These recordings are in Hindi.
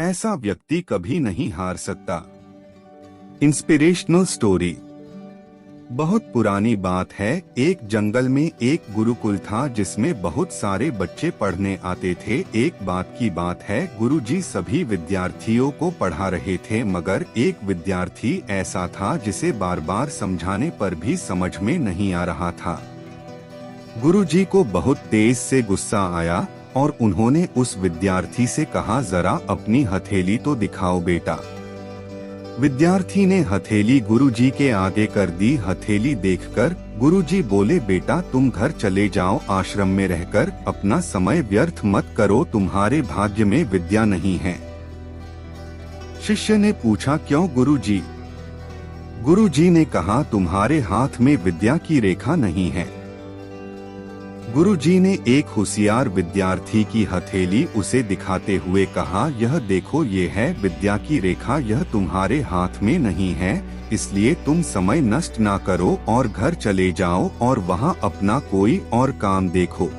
ऐसा व्यक्ति कभी नहीं हार सकता। Inspirational story. बहुत पुरानी बात है। एक जंगल में एक गुरुकुल था जिसमें बहुत सारे बच्चे पढ़ने आते थे। एक बात की बात है, गुरुजी सभी विद्यार्थियों को पढ़ा रहे थे, मगर एक विद्यार्थी ऐसा था जिसे बार बार समझाने पर भी समझ में नहीं आ रहा था। गुरुजी को बहुत तेज से गुस्सा आया और उन्होंने उस विद्यार्थी से कहा, जरा अपनी हथेली तो दिखाओ बेटा। विद्यार्थी ने हथेली गुरुजी के आगे कर दी। हथेली देखकर गुरुजी बोले, बेटा तुम घर चले जाओ, आश्रम में रहकर अपना समय व्यर्थ मत करो, तुम्हारे भाग्य में विद्या नहीं है। शिष्य ने पूछा, क्यों गुरुजी? गुरुजी ने कहा, तुम्हारे हाथ में विद्या की रेखा नहीं है। गुरुजी ने एक होशियार विद्यार्थी की हथेली उसे दिखाते हुए कहा, यह देखो, ये है विद्या की रेखा, यह तुम्हारे हाथ में नहीं है, इसलिए तुम समय नष्ट ना करो और घर चले जाओ और वहाँ अपना कोई और काम देखो।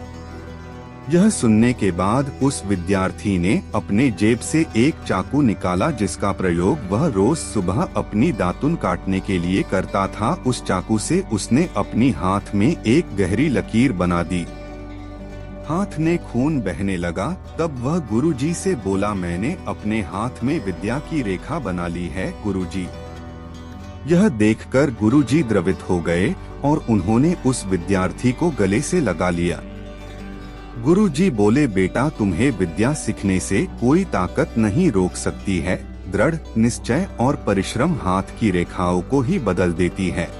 यह सुनने के बाद उस विद्यार्थी ने अपने जेब से एक चाकू निकाला जिसका प्रयोग वह रोज सुबह अपनी दातुन काटने के लिए करता था। उस चाकू से उसने अपनी हाथ में एक गहरी लकीर बना दी। हाथ में खून बहने लगा। तब वह गुरुजी से बोला, मैंने अपने हाथ में विद्या की रेखा बना ली है गुरुजी। यह देखकर गुरुजी द्रवित हो गए और उन्होंने उस विद्यार्थी को गले से लगा लिया। गुरुजी बोले, बेटा तुम्हें विद्या सीखने से कोई ताकत नहीं रोक सकती है। दृढ़ निश्चय और परिश्रम हाथ की रेखाओं को ही बदल देती है।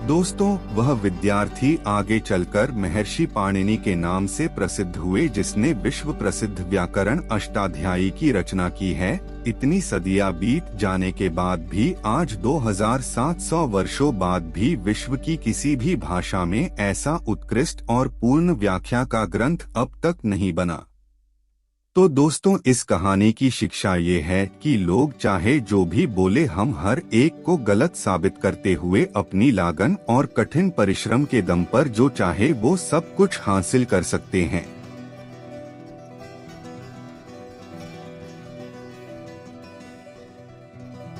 दोस्तों, वह विद्यार्थी आगे चलकर महर्षि पाणिनि के नाम से प्रसिद्ध हुए, जिसने विश्व प्रसिद्ध व्याकरण अष्टाध्यायी की रचना की है। इतनी सदियां बीत जाने के बाद भी आज 2700 वर्षों बाद भी विश्व की किसी भी भाषा में ऐसा उत्कृष्ट और पूर्ण व्याख्या का ग्रंथ अब तक नहीं बना। तो दोस्तों, इस कहानी की शिक्षा ये है कि लोग चाहे जो भी बोले, हम हर एक को गलत साबित करते हुए अपनी लगन और कठिन परिश्रम के दम पर जो चाहे वो सब कुछ हासिल कर सकते हैं।